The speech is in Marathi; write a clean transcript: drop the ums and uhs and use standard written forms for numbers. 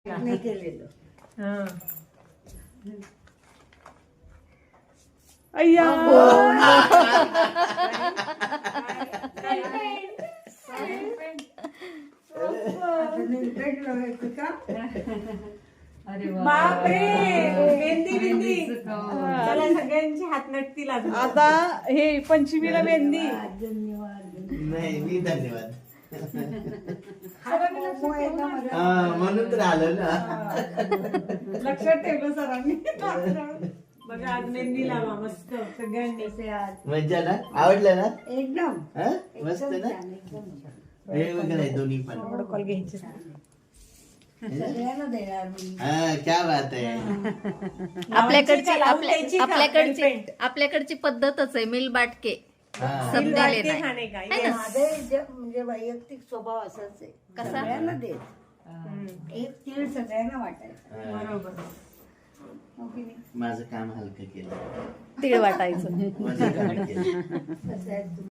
नाही केलेलं. अय्या बापरे मेहंदी बिंदी चला सगळ्यांची हात नटतील आता हे पंचमीला मेहंदी. नाही मी धन्यवाद म्हणून तर आलं ना. लक्षात ठेवलं सरांनी. बघा आज मेहंदी लावा मस्त सगळ्यांनी. मज्जा ना, आवडलं ना एकदम हा? मस्त ना. हे वगैरे आहे दोन्ही पण. कॉल घ्यायचे सगळ्यांना देणार मी. हा क्या बात आहे. आपल्याकडची पद्धतच आहे मिल बाटके हा. सब दिले नाही. खाणे का माझे म्हणजे वैयक्तिक स्वभाव असाच आहे. कसा? सगळ्यांना देत एक तीळ सगळ्यांना वाटायचं. बरोबर. हो की नाही? माझं काम हलकं केलं. तीळ वाटायचं. माझं काम केलं. कसं आहे